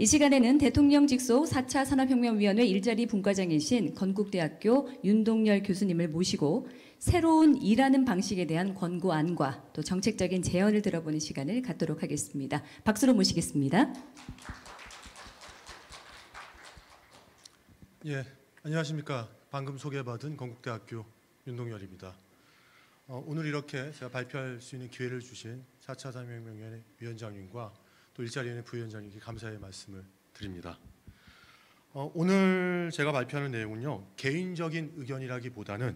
이 시간에는 대통령 직속 4차 산업혁명위원회 일자리 분과장이신 건국대학교 윤동열 교수님을 모시고 새로운 일하는 방식에 대한 권고안과 또 정책적인 제언을 들어보는 시간을 갖도록 하겠습니다. 박수로 모시겠습니다. 예, 안녕하십니까. 방금 소개받은 건국대학교 윤동열입니다. 오늘 이렇게 제가 발표할 수 있는 기회를 주신 4차 산업혁명위원회 위원장님과 또 일자리위원회 부위원장님께 감사의 말씀을 드립니다. 오늘 제가 발표하는 내용은요, 개인적인 의견이라기보다는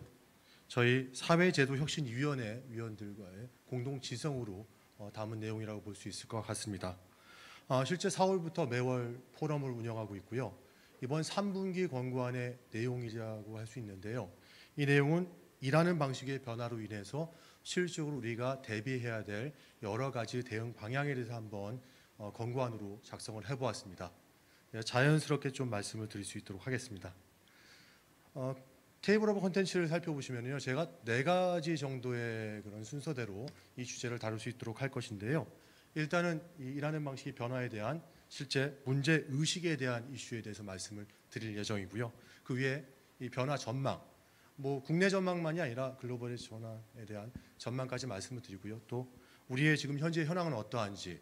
저희 사회제도혁신위원회 위원들과의 공동 지성으로 담은 내용이라고 볼 수 있을 것 같습니다. 실제 4월부터 매월 포럼을 운영하고 있고요. 이번 3분기 권고안의 내용이라고 할 수 있는데요. 이 내용은 일하는 방식의 변화로 인해서 실질적으로 우리가 대비해야 될 여러 가지 대응 방향에 대해서 한번 권고안으로 작성을 해보았습니다. 자연스럽게 좀 말씀을 드릴 수 있도록 하겠습니다. 테이블 오브 컨텐츠를 살펴보시면요, 제가 4가지 정도의 그런 순서대로 이 주제를 다룰 수 있도록 할 것인데요. 일단은 이 일하는 방식의 변화에 대한 실제 문제 의식에 대한 이슈에 대해서 말씀을 드릴 예정이고요. 그 위에 이 변화 전망, 국내 전망만이 아니라 글로벌의 전환에 대한 전망까지 말씀을 드리고요. 또 우리의 지금 현재 현황은 어떠한지,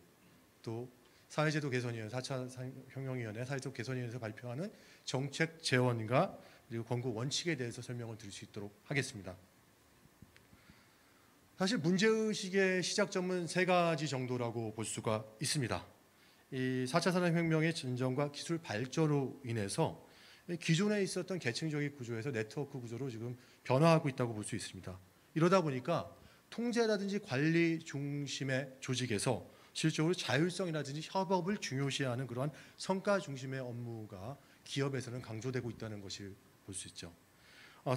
또 사회제도 개선위원회, 4차 혁명위원회 사회제도 개선위원회에서 발표하는 정책 재원과 그리고 권고 원칙에 대해서 설명을 드릴 수 있도록 하겠습니다. 사실 문제의식의 시작점은 3가지 정도라고 볼 수가 있습니다. 이 4차 산업혁명의 진전과 기술 발전으로 인해서 기존에 있었던 계층적인 구조에서 네트워크 구조로 지금 변화하고 있다고 볼 수 있습니다. 이러다 보니까 통제라든지 관리 중심의 조직에서 실질적으로 자율성이라든지 협업을 중요시하는 그러한 성과 중심의 업무가 기업에서는 강조되고 있다는 것을 볼 수 있죠.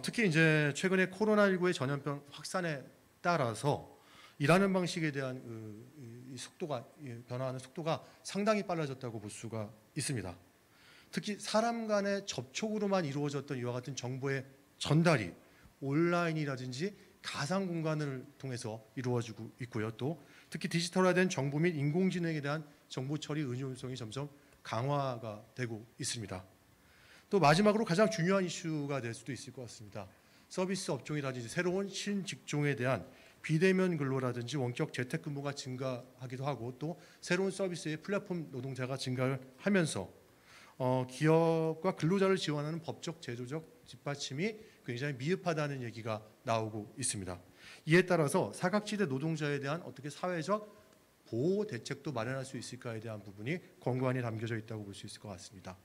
특히 이제 최근에 코로나19의 전염병 확산에 따라서 일하는 방식에 대한 이 속도가 변화하는 속도가 상당히 빨라졌다고 볼 수가 있습니다. 특히 사람 간의 접촉으로만 이루어졌던 이와 같은 정보의 전달이 온라인이라든지 가상 공간을 통해서 이루어지고 있고요. 또 특히 디지털화된 정보 및 인공지능에 대한 정보 처리 응용성이 점점 강화가 되고 있습니다. 또 마지막으로 가장 중요한 이슈가 될 수도 있을 것 같습니다. 서비스 업종이라든지 새로운 신직종에 대한 비대면 근로라든지 원격 재택근무가 증가하기도 하고, 또 새로운 서비스의 플랫폼 노동자가 증가를 하면서 기업과 근로자를 지원하는 법적 제도적 뒷받침이 굉장히 미흡하다는 얘기가 나오고 있습니다. 이에 따라서 사각지대 노동자에 대한 어떻게 사회적 보호 대책도 마련할 수 있을까에 대한 부분이 권고안에 담겨져 있다고 볼 수 있을 것 같습니다.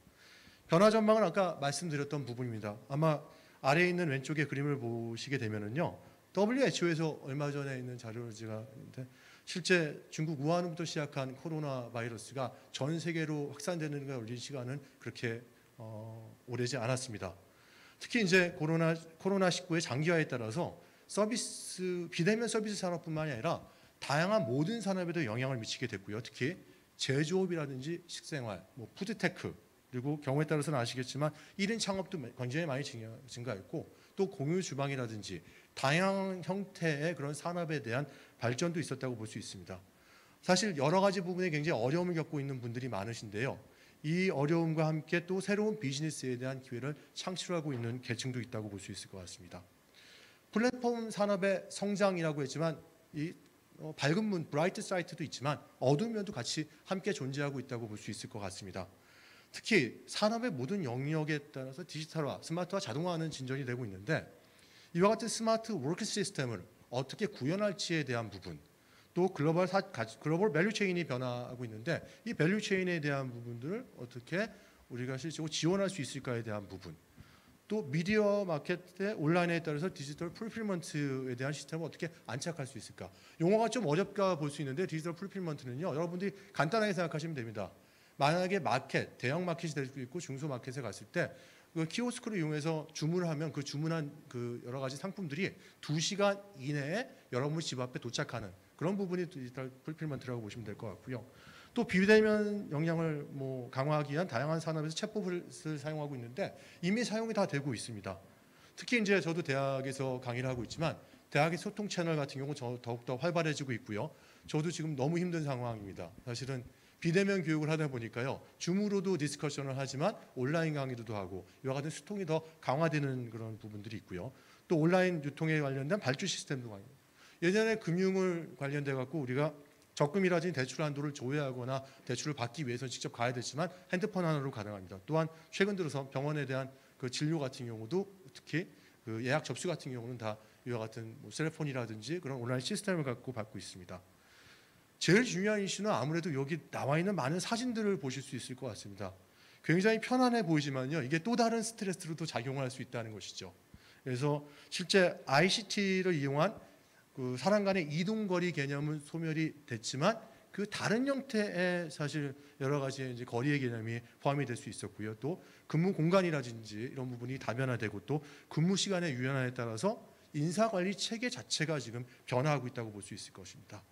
변화 전망은 아까 말씀드렸던 부분입니다. 아마 아래에 있는 왼쪽의 그림을 보시게 되면은요, WHO에서 얼마 전에 있는 자료를 제가 있는데, 실제 중국 우한부터 시작한 코로나 바이러스가 전 세계로 확산되는 데 걸린 시간은 그렇게 오래지 않았습니다. 특히 이제 코로나19의 장기화에 따라서 비대면 서비스 산업뿐만이 아니라 다양한 모든 산업에도 영향을 미치게 됐고요. 특히 제조업이라든지 식생활, 푸드테크, 그리고 경우에 따라서는 아시겠지만 1인 창업도 굉장히 많이 증가했고, 또 공유 주방이라든지 다양한 형태의 그런 산업에 대한 발전도 있었다고 볼 수 있습니다. 사실 여러 가지 부분에 굉장히 어려움을 겪고 있는 분들이 많으신데요. 이 어려움과 함께 또 새로운 비즈니스에 대한 기회를 창출하고 있는 계층도 있다고 볼 수 있을 것 같습니다. 플랫폼 산업의 성장이라고 했지만 이 밝은 문, 브라이트 사이트도 있지만 어두운 면도 같이 함께 존재하고 있다고 볼 수 있을 것 같습니다. 특히 산업의 모든 영역에 따라서 디지털화, 스마트화, 자동화하는 진전이 되고 있는데, 이와 같은 스마트 워크 시스템을 어떻게 구현할지에 대한 부분, 또 글로벌 밸류 체인이 변화하고 있는데 이 밸류 체인에 대한 부분들을 어떻게 우리가 실제로 지원할 수 있을까에 대한 부분, 또 미디어 마켓의 온라인에 따라서 디지털 풀필먼트에 대한 시스템을 어떻게 안착할 수 있을까. 용어가 좀 어렵다 볼 수 있는데 디지털 풀필먼트는요, 여러분들이 간단하게 생각하시면 됩니다. 만약에 대형 마켓이 될 수도 있고 중소 마켓에 갔을 때 그 키오스크를 이용해서 주문을 하면 그 주문한 그 여러 가지 상품들이 2시간 이내에 여러분 집 앞에 도착하는 그런 부분이 디지털 풀필먼트라고 보시면 될 것 같고요. 또 비대면 역량을 강화하기 위한 다양한 산업에서 챗봇을 사용하고 있는데 이미 사용이 다 되고 있습니다. 특히 이제 저도 대학에서 강의를 하고 있지만 대학의 소통 채널 같은 경우 더욱더 활발해지고 있고요. 저도 지금 너무 힘든 상황입니다. 사실은 비대면 교육을 하다 보니까요. 줌으로도 디스커션을 하지만 온라인 강의도 하고 이와 같은 소통이 더 강화되는 그런 부분들이 있고요. 또 온라인 유통에 관련된 발주 시스템도 많이. 예전에 금융을 관련돼 갖고 우리가 적금이라든지 대출 한도를 조회하거나 대출을 받기 위해서 직접 가야 됐지만 핸드폰 하나로 가능합니다. 또한 최근 들어서 병원에 대한 그 진료 같은 경우도 특히 그 예약 접수 같은 경우는 다 이와 같은 뭐 셀폰이라든지 그런 온라인 시스템을 갖고 받고 있습니다. 제일 중요한 이슈는 아무래도 여기 나와 있는 많은 사진들을 보실 수 있을 것 같습니다. 굉장히 편안해 보이지만요, 이게 또 다른 스트레스로도 작용할 수 있다는 것이죠. 그래서 실제 ICT를 이용한 그 사람 간의 이동거리 개념은 소멸이 됐지만 그 다른 형태의 사실 여러 가지 이제 거리의 개념이 포함이 될 수 있었고요. 또 근무 공간이라든지 이런 부분이 다변화되고 또 근무 시간의 유연화에 따라서 인사관리 체계 자체가 지금 변화하고 있다고 볼 수 있을 것입니다.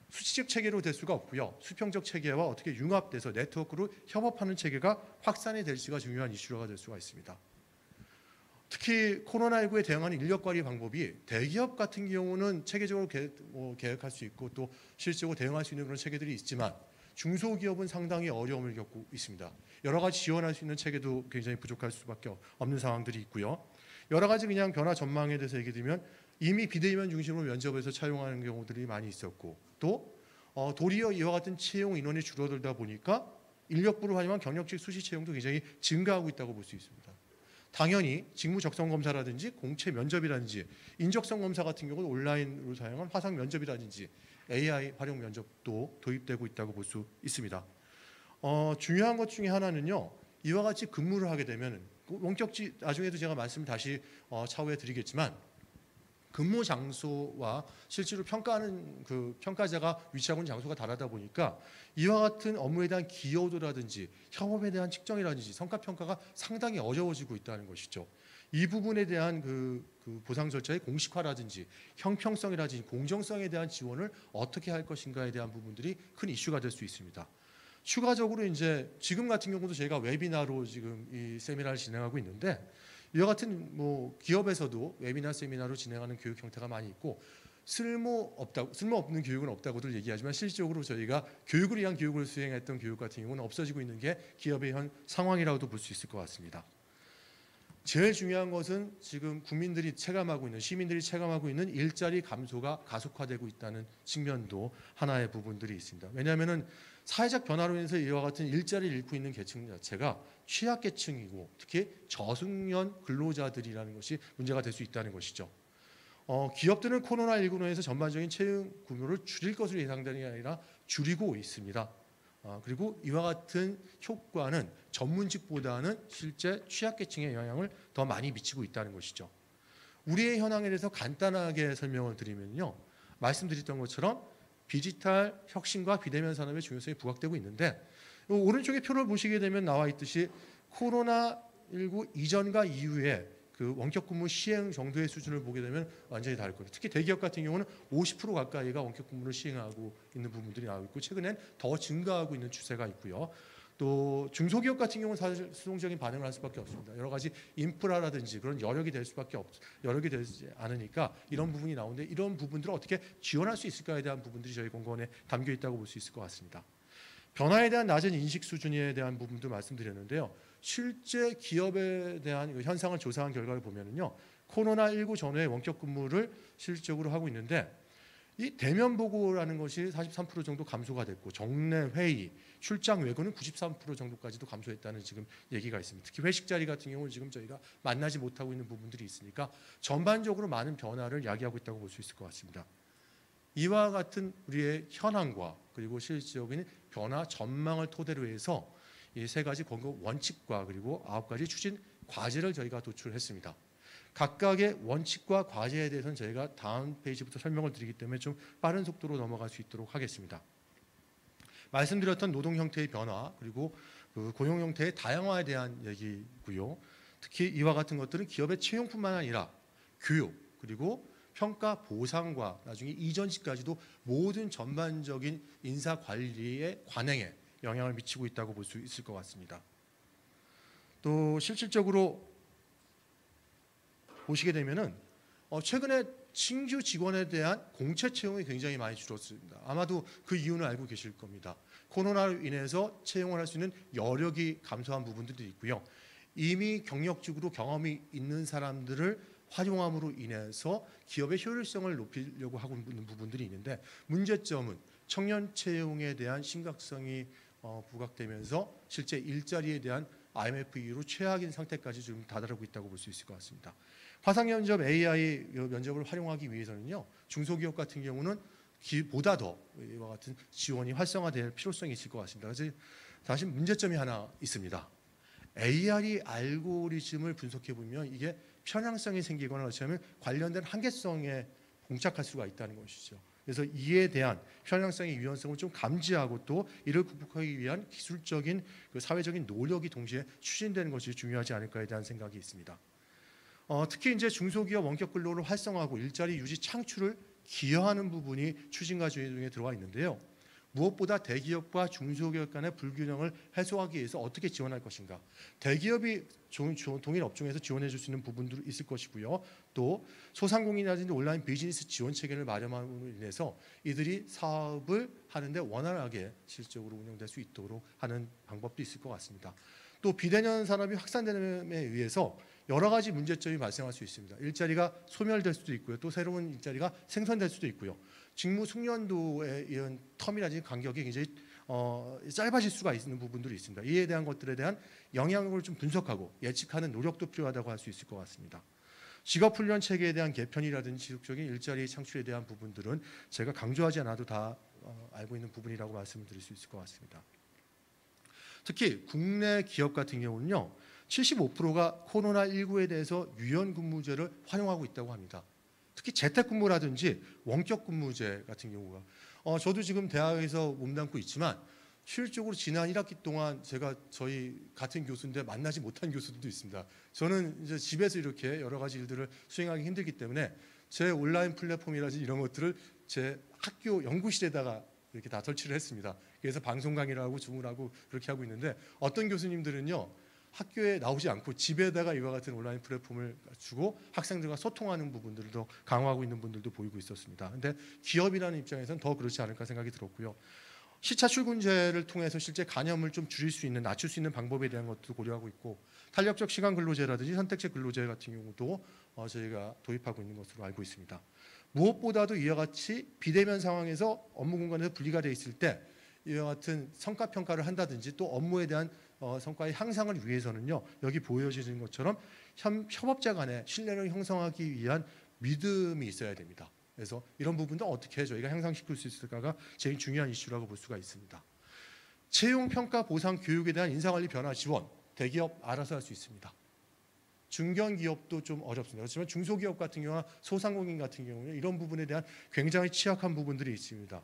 수치적 체계로 될 수가 없고요. 수평적 체계와 어떻게 융합돼서 네트워크로 협업하는 체계가 확산이 될 수가 중요한 이슈가 될 수가 있습니다. 특히 코로나19에 대응하는 인력 관리 방법이 대기업 같은 경우는 체계적으로 계획할 수 있고 또 실질적으로 대응할 수 있는 그런 체계들이 있지만 중소기업은 상당히 어려움을 겪고 있습니다. 여러 가지 지원할 수 있는 체계도 굉장히 부족할 수밖에 없는 상황들이 있고요. 여러 가지 그냥 변화 전망에 대해서 얘기드리면 이미 비대면 중심으로 면접에서 차용하는 경우들이 많이 있었고 또 도리어 이와 같은 채용 인원이 줄어들다 보니까 인력부로 하지만 경력직 수시 채용도 굉장히 증가하고 있다고 볼 수 있습니다. 당연히 직무 적성 검사라든지 공채 면접이라든지 인적성 검사 같은 경우는 온라인으로 사용한 화상 면접이라든지 AI 활용 면접도 도입되고 있다고 볼 수 있습니다. 중요한 것 중에 하나는요. 이와 같이 근무를 하게 되면 원격지 나중에도 제가 말씀을 다시 차후에 드리겠지만 근무 장소와 실제로 평가하는 그 평가자가 위치하고 있는 장소가 다르다 보니까 이와 같은 업무에 대한 기여도라든지 협업에 대한 측정이라든지 성과 평가가 상당히 어려워지고 있다는 것이죠. 이 부분에 대한 그 보상 절차의 공식화라든지 형평성이라든지 공정성에 대한 지원을 어떻게 할 것인가에 대한 부분들이 큰 이슈가 될 수 있습니다. 추가적으로 이제 지금 같은 경우도 저희가 웨비나로 지금 이 세미나를 진행하고 있는데 이와 같은 뭐 기업에서도 웨비나 세미나로 진행하는 교육 형태가 많이 있고 쓸모없는 교육은 없다고들 얘기하지만 실질적으로 저희가 교육을 위한 교육을 수행했던 교육 같은 경우는 없어지고 있는 게 기업의 현 상황이라고도 볼 수 있을 것 같습니다. 제일 중요한 것은 지금 국민들이 체감하고 있는 시민들이 체감하고 있는 일자리 감소가 가속화되고 있다는 측면도 하나의 부분들이 있습니다. 왜냐하면은 사회적 변화로 인해서 이와 같은 일자리를 잃고 있는 계층 자체가 취약계층이고 특히 저숙련 근로자들이라는 것이 문제가 될 수 있다는 것이죠. 기업들은 코로나19로 인해서 전반적인 채용 규모를 줄일 것으로 예상되는 게 아니라 줄이고 있습니다. 그리고 이와 같은 효과는 전문직보다는 실제 취약계층에 영향을 더 많이 미치고 있다는 것이죠. 우리의 현황에 대해서 간단하게 설명을 드리면요. 말씀드렸던 것처럼 디지털 혁신과 비대면 산업의 중요성이 부각되고 있는데 오른쪽에 표를 보시게 되면 나와 있듯이 코로나19 이전과 이후에 그 원격 근무 시행 정도의 수준을 보게 되면 완전히 다를 거예요. 특히 대기업 같은 경우는 50% 가까이가 원격 근무를 시행하고 있는 부분들이 나오고 있고 최근엔 더 증가하고 있는 추세가 있고요. 또 중소기업 같은 경우는 사실 수동적인 반응을 할 수밖에 없습니다. 여러 가지 인프라라든지 그런 여력이 되지 않으니까 이런 부분이 나오는데 이런 부분들을 어떻게 지원할 수 있을까에 대한 부분들이 저희 공고원에 담겨 있다고 볼 수 있을 것 같습니다. 변화에 대한 낮은 인식 수준에 대한 부분도 말씀드렸는데요. 실제 기업에 대한 현상을 조사한 결과를 보면은요, 코로나19 전후에 원격 근무를 실질적으로 하고 있는데 이 대면 보고라는 것이 43% 정도 감소가 됐고 정례 회의, 출장 외고는 93% 정도까지도 감소했다는 지금 얘기가 있습니다. 특히 회식 자리 같은 경우는 지금 저희가 만나지 못하고 있는 부분들이 있으니까 전반적으로 많은 변화를 야기하고 있다고 볼 수 있을 것 같습니다. 이와 같은 우리의 현황과 그리고 실질적인 변화 전망을 토대로 해서 이 세 가지 권고 원칙과 그리고 9가지 추진 과제를 저희가 도출했습니다. 각각의 원칙과 과제에 대해서는 저희가 다음 페이지부터 설명을 드리기 때문에 좀 빠른 속도로 넘어갈 수 있도록 하겠습니다. 말씀드렸던 노동 형태의 변화 그리고 그 고용 형태의 다양화에 대한 얘기고요. 특히 이와 같은 것들은 기업의 채용뿐만 아니라 교육 그리고 평가 보상과 나중에 이전시까지도 모든 전반적인 인사 관리의 관행에 영향을 미치고 있다고 볼 수 있을 것 같습니다. 또 실질적으로 보시게 되면은 최근에 신규 직원에 대한 공채 채용이 굉장히 많이 줄었습니다. 아마도 그 이유는 알고 계실 겁니다. 코로나로 인해서 채용을 할 수 있는 여력이 감소한 부분들도 있고요. 이미 경력직으로 경험이 있는 사람들을 활용함으로 인해서 기업의 효율성을 높이려고 하고 있는 부분들이 있는데, 문제점은 청년 채용에 대한 심각성이 부각되면서 실제 일자리에 대한 IMF 이후로 최악인 상태까지 좀 다다르고 있다고 볼 수 있을 것 같습니다. 화상 면접 AI 면접을 활용하기 위해서는요, 중소기업 같은 경우는 보다 더 이와 같은 지원이 활성화될 필요성이 있을 것 같습니다. 그래서 사실 문제점이 하나 있습니다. AI 알고리즘을 분석해 보면 이게 편향성이 생기거나 어쩌면 관련된 한계성에 봉착할 수가 있다는 것이죠. 그래서 이에 대한 편향성의 유연성을 좀 감지하고 또 이를 극복하기 위한 기술적인 사회적인 노력이 동시에 추진되는 것이 중요하지 않을까에 대한 생각이 있습니다. 특히 이제 중소기업 원격 근로를 활성화하고 일자리 유지 창출을 기여하는 부분이 추진과 중에 들어와 있는데요. 무엇보다 대기업과 중소기업 간의 불균형을 해소하기 위해서 어떻게 지원할 것인가. 대기업이 동일 업종에서 지원해 줄 수 있는 부분도 있을 것이고요. 또 소상공인이라든지 온라인 비즈니스 지원 체계를 마련함으로 인해서 이들이 사업을 하는데 원활하게 실질적으로 운영될 수 있도록 하는 방법도 있을 것 같습니다. 또 비대면 산업이 확산됨에 의해서 여러 가지 문제점이 발생할 수 있습니다. 일자리가 소멸될 수도 있고요. 또 새로운 일자리가 생성될 수도 있고요. 직무 숙련도에 이런 텀이라든지 간격이 굉장히 짧아질 수가 있는 부분들이 있습니다. 이에 대한 것들에 대한 영향을 좀 분석하고 예측하는 노력도 필요하다고 할 수 있을 것 같습니다. 직업훈련 체계에 대한 개편이라든지 지속적인 일자리 창출에 대한 부분들은 제가 강조하지 않아도 다 알고 있는 부분이라고 말씀을 드릴 수 있을 것 같습니다. 특히 국내 기업 같은 경우는요, 75%가 코로나19에 대해서 유연근무제를 활용하고 있다고 합니다. 특히 재택근무라든지 원격근무제 같은 경우가 저도 지금 대학에서 몸담고 있지만 실질적으로 지난 1학기 동안 제가 저희 같은 교수인데 만나지 못한 교수들도 있습니다. 저는 이제 집에서 이렇게 여러 가지 일들을 수행하기 힘들기 때문에 제 온라인 플랫폼이라든지 이런 것들을 제 학교 연구실에다가 이렇게 다 설치를 했습니다. 그래서 방송 강의를 하고 줌을 하고 그렇게 하고 있는데, 어떤 교수님들은요, 학교에 나오지 않고 집에다가 이와 같은 온라인 플랫폼을 주고 학생들과 소통하는 부분들도 강화하고 있는 분들도 보이고 있었습니다. 근데 기업이라는 입장에서는 더 그렇지 않을까 생각이 들었고요. 시차 출근제를 통해서 실제 간염을 좀 줄일 수 있는, 낮출 수 있는 방법에 대한 것도 고려하고 있고, 탄력적 시간 근로제라든지 선택제 근로제 같은 경우도 저희가 도입하고 있는 것으로 알고 있습니다. 무엇보다도 이와 같이 비대면 상황에서 업무 공간에서 분리가 돼 있을 때 이와 같은 성과 평가를 한다든지 또 업무에 대한 성과의 향상을 위해서는요, 여기 보여지는 것처럼 협업자 간의 신뢰를 형성하기 위한 믿음이 있어야 됩니다. 그래서 이런 부분도 어떻게 저희가 향상시킬 수 있을까가 제일 중요한 이슈라고 볼 수가 있습니다. 채용, 평가, 보상, 교육에 대한 인사관리 변화 지원, 대기업 알아서 할 수 있습니다. 중견기업도 좀 어렵습니다. 그렇지만 중소기업 같은 경우나 소상공인 같은 경우는 이런 부분에 대한 굉장히 취약한 부분들이 있습니다.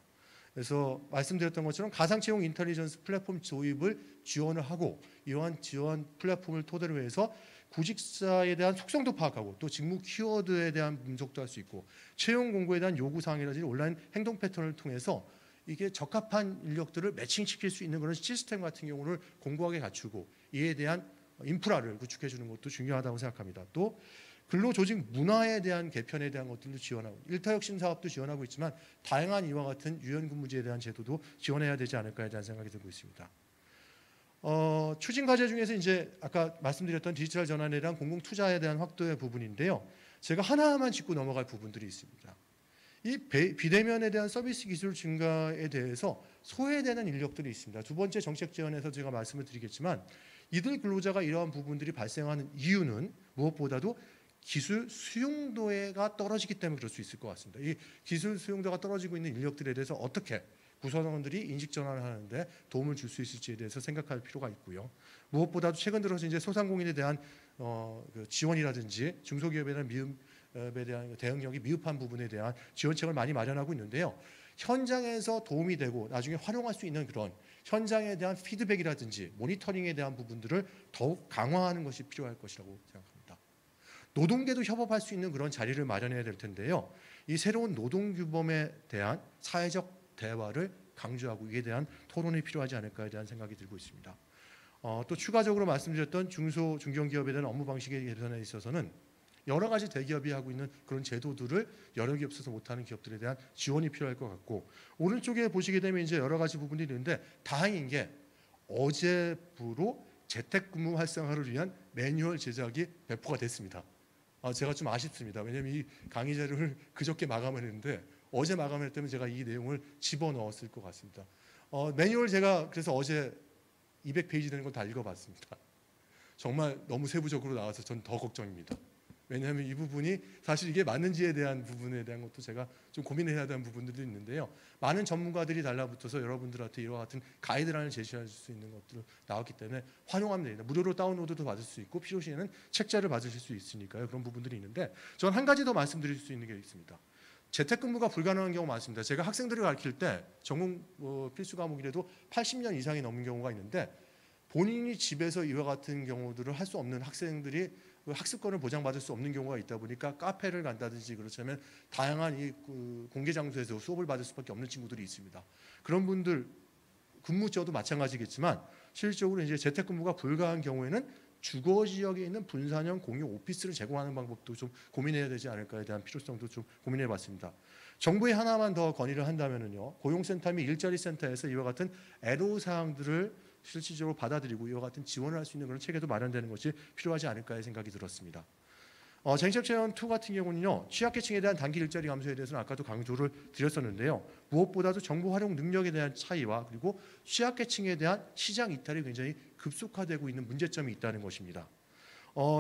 그래서 말씀드렸던 것처럼 가상채용 인텔리전스 플랫폼 도입을 지원을 하고, 이러한 지원 플랫폼을 토대로 해서 구직자에 대한 속성도 파악하고 또 직무 키워드에 대한 분석도 할 수 있고, 채용 공고에 대한 요구사항이라든지 온라인 행동 패턴을 통해서 이게 적합한 인력들을 매칭시킬 수 있는 그런 시스템 같은 경우를 공고하게 갖추고 이에 대한 인프라를 구축해 주는 것도 중요하다고 생각합니다. 또 근로조직 문화에 대한 개편에 대한 것들도 지원하고, 일타혁신 사업도 지원하고 있지만 다양한 이와 같은 유연근무제에 대한 제도도 지원해야 되지 않을까에 대한 생각이 들고 있습니다. 추진 과제 중에서 이제 아까 말씀드렸던 디지털 전환에 대한 공공 투자에 대한 확대의 부분인데요. 제가 하나만 짚고 넘어갈 부분들이 있습니다. 이 비대면에 대한 서비스 기술 증가에 대해서 소외되는 인력들이 있습니다. 두 번째 정책 지원에서 제가 말씀을 드리겠지만, 이들 근로자가 이러한 부분들이 발생하는 이유는 무엇보다도 기술 수용도가 떨어지기 때문에 그럴 수 있을 것 같습니다. 이 기술 수용도가 떨어지고 있는 인력들에 대해서 어떻게 구성원들이 인식 전환을 하는데 도움을 줄 수 있을지에 대해서 생각할 필요가 있고요. 무엇보다도 최근 들어서 이제 소상공인에 대한 지원이라든지 중소기업에 대한 미흡에 대한 대응력이 미흡한 부분에 대한 지원책을 많이 마련하고 있는데요. 현장에서 도움이 되고 나중에 활용할 수 있는 그런 현장에 대한 피드백이라든지 모니터링에 대한 부분들을 더욱 강화하는 것이 필요할 것이라고 생각합니다. 노동계도 협업할 수 있는 그런 자리를 마련해야 될 텐데요. 이 새로운 노동규범에 대한 사회적 대화를 강조하고 이에 대한 토론이 필요하지 않을까에 대한 생각이 들고 있습니다. 또 추가적으로 말씀드렸던 중소기업에 대한 업무 방식의 개선에 있어서는 여러 가지 대기업이 하고 있는 그런 제도들을 여러 개 없어서 못하는 기업들에 대한 지원이 필요할 것 같고, 오른쪽에 보시게 되면 이제 여러 가지 부분이 있는데, 다행인 게 어제부로 재택근무 활성화를 위한 매뉴얼 제작이 배포가 됐습니다. 제가 좀 아쉽습니다. 왜냐하면 이 강의 자료를 그저께 마감을 했는데 어제 마감했다면 제가 이 내용을 집어넣었을 것 같습니다. 매뉴얼 제가 그래서 어제 200페이지 되는 걸 다 읽어봤습니다. 정말 너무 세부적으로 나와서 전 더 걱정입니다. 왜냐하면 이 부분이 사실 이게 맞는지에 대한 부분에 대한 것도 제가 좀 고민해야 되는 부분들도 있는데요. 많은 전문가들이 달라붙어서 여러분들한테 이와 같은 가이드라인을 제시할 수 있는 것들을 나왔기 때문에 활용하면 됩니다. 무료로 다운로드도 받을 수 있고 필요시에는 책자를 받으실 수 있으니까요. 그런 부분들이 있는데, 저는 한 가지 더 말씀드릴 수 있는 게 있습니다. 재택근무가 불가능한 경우 많습니다. 제가 학생들을 가르칠 때 전공 필수 과목이라도 80년 이상이 넘은 경우가 있는데, 본인이 집에서 이와 같은 경우들을 할 수 없는 학생들이 학습권을 보장받을 수 없는 경우가 있다 보니까 카페를 간다든지 그렇다면 다양한 이 공개 장소에서 수업을 받을 수밖에 없는 친구들이 있습니다. 그런 분들 근무처도 마찬가지겠지만 실질적으로 이제 재택근무가 불가한 경우에는 주거 지역에 있는 분산형 공용 오피스를 제공하는 방법도 좀 고민해야 되지 않을까에 대한 필요성도 좀 고민해봤습니다. 정부에 하나만 더 건의를 한다면은요, 고용센터 및 일자리센터에서 이와 같은 애로사항들을 실질적으로 받아들이고 이와 같은 지원을 할 수 있는 그런 체계도 마련되는 것이 필요하지 않을까의 생각이 들었습니다. 쟁점체험2 같은 경우는요, 취약계층에 대한 단기 일자리 감소에 대해서는 아까도 강조를 드렸었는데요. 무엇보다도 정보 활용 능력에 대한 차이와 그리고 취약계층에 대한 시장 이탈이 굉장히 급속화되고 있는 문제점이 있다는 것입니다.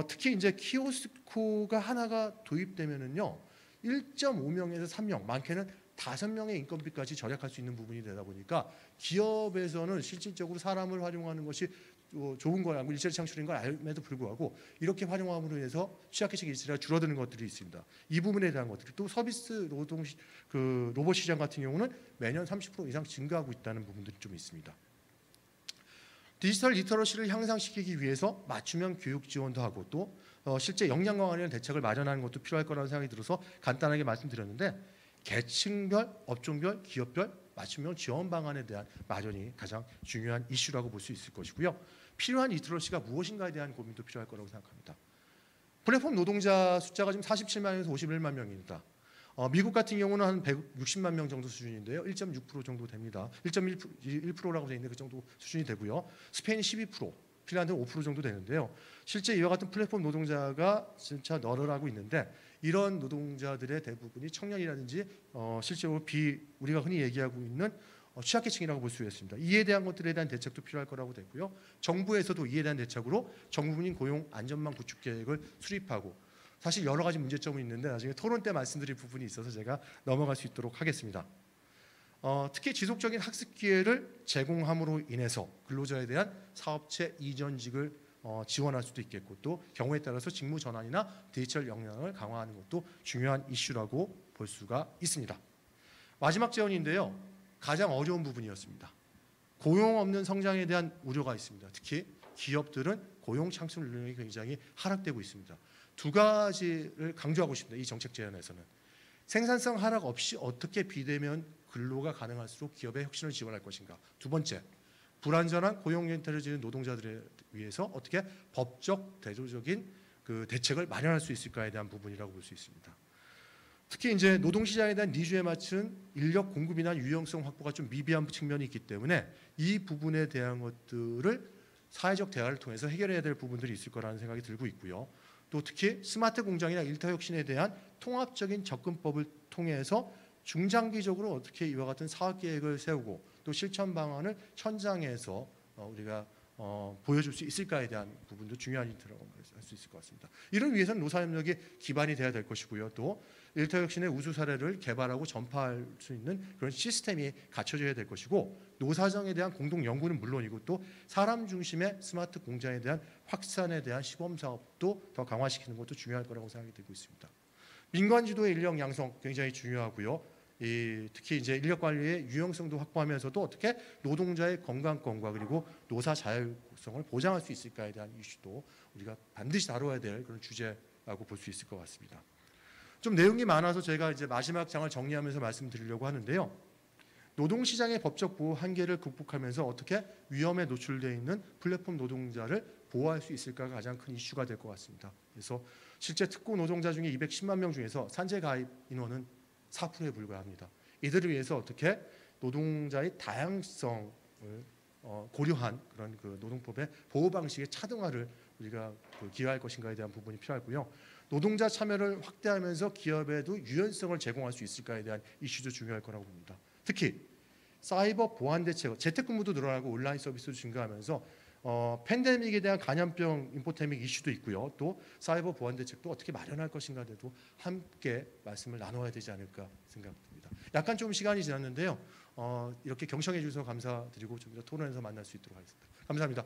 특히 이제 키오스코가 하나가 도입되면은요, 1.5명에서 3명, 많게는 5명의 인건비까지 절약할 수 있는 부분이 되다 보니까 기업에서는 실질적으로 사람을 활용하는 것이 좋은 거라고 일자리 창출인 걸 알면에도 불구하고 이렇게 활용함으로 인해서 취약계층 일자리가 줄어드는 것들이 있습니다. 이 부분에 대한 것들이 또 서비스 노동 로봇 시장 같은 경우는 매년 30% 이상 증가하고 있다는 부분들이 좀 있습니다. 디지털 리터러시를 향상시키기 위해서 맞춤형 교육 지원도 하고 또 실제 역량 강화에 대한 대책을 마련하는 것도 필요할 거라는 생각이 들어서 간단하게 말씀드렸는데, 계층별, 업종별, 기업별 맞춤형 지원 방안에 대한 마련이 가장 중요한 이슈라고 볼 수 있을 것이고요. 필요한 리터러시가 무엇인가에 대한 고민도 필요할 거라고 생각합니다. 플랫폼 노동자 숫자가 지금 47만에서 51만 명입니다. 미국 같은 경우는 한 160만 명 정도 수준인데요. 1.6% 정도 됩니다. 1.1%라고 되어 있는데 그 정도 수준이 되고요. 스페인이 12%, 핀란드는 5% 정도 되는데요. 실제 이와 같은 플랫폼 노동자가 진짜 늘어나고 있는데, 이런 노동자들의 대부분이 청년이라든지 실제로 우리가 흔히 얘기하고 있는 취약계층이라고 볼 수 있습니다. 이에 대한 것들에 대한 대책도 필요할 거라고 되고요. 정부에서도 이에 대한 대책으로 정부민 고용 안전망 구축 계획을 수립하고, 사실 여러 가지 문제점은 있는데 나중에 토론 때 말씀드릴 부분이 있어서 제가 넘어갈 수 있도록 하겠습니다. 특히 지속적인 학습 기회를 제공함으로 인해서 근로자에 대한 사업체 이전직을 지원할 수도 있겠고, 또 경우에 따라서 직무 전환이나 디지털 역량을 강화하는 것도 중요한 이슈라고 볼 수가 있습니다. 마지막 제언인데요, 가장 어려운 부분이었습니다. 고용 없는 성장에 대한 우려가 있습니다. 특히 기업들은 고용 창출 능력이 굉장히 하락되고 있습니다. 두 가지를 강조하고 싶습니다. 이 정책 제안에서는 생산성 하락 없이 어떻게 비대면 근로가 가능할수록 기업의 혁신을 지원할 것인가. 두 번째, 불안전한 고용 렌탈을 지는 노동자들에 위해서 어떻게 법적 대조적인 그 대책을 마련할 수 있을까에 대한 부분이라고 볼 수 있습니다. 특히 이제 노동시장에 대한 니즈에 맞춘 인력 공급이나 유용성 확보가 좀 미비한 측면이 있기 때문에 이 부분에 대한 것들을 사회적 대화를 통해서 해결해야 될 부분들이 있을 거라는 생각이 들고 있고요. 또 특히 스마트 공장이나 일터 혁신에 대한 통합적인 접근법을 통해서 중장기적으로 어떻게 이와 같은 사업 계획을 세우고 또 실천 방안을 현장에서 우리가 보여줄 수 있을까에 대한 부분도 중요한 힌트라고 할 수 있을 것 같습니다. 이를 위해서는 노사협력이 기반이 돼야 될 것이고요. 또 일터 혁신의 우수 사례를 개발하고 전파할 수 있는 그런 시스템이 갖춰져야 될 것이고, 노사정에 대한 공동 연구는 물론이고 또 사람 중심의 스마트 공장에 대한 확산에 대한 시범 사업도 더 강화시키는 것도 중요할 거라고 생각이 들고 있습니다. 민관 주도의 인력 양성 굉장히 중요하고요. 특히 이제 인력 관리의 유용성도 확보하면서도 어떻게 노동자의 건강권과 그리고 노사 자율성을 보장할 수 있을까에 대한 이슈도 우리가 반드시 다뤄야 될 그런 주제라고 볼 수 있을 것 같습니다. 좀 내용이 많아서 제가 이제 마지막 장을 정리하면서 말씀드리려고 하는데요. 노동시장의 법적 보호 한계를 극복하면서 어떻게 위험에 노출되어 있는 플랫폼 노동자를 보호할 수 있을까가 가장 큰 이슈가 될 것 같습니다. 그래서 실제 특고 노동자 중에 210만 명 중에서 산재 가입 인원은 4%에 불과합니다. 이들을 위해서 어떻게 노동자의 다양성을 고려한 그런 그 노동법의 보호 방식의 차등화를 우리가 기여할 것인가에 대한 부분이 필요하고요. 노동자 참여를 확대하면서 기업에도 유연성을 제공할 수 있을까에 대한 이슈도 중요할 거라고 봅니다. 특히 사이버 보안 대책, 재택근무도 늘어나고 온라인 서비스도 증가하면서 팬데믹에 대한 감염병 인포데믹 이슈도 있고요. 또 사이버 보안 대책도 어떻게 마련할 것인가에도 함께 말씀을 나눠야 되지 않을까 생각됩니다. 약간 좀 시간이 지났는데요. 이렇게 경청해 주셔서 감사드리고 좀 더 토론에서 만날 수 있도록 하겠습니다. 감사합니다.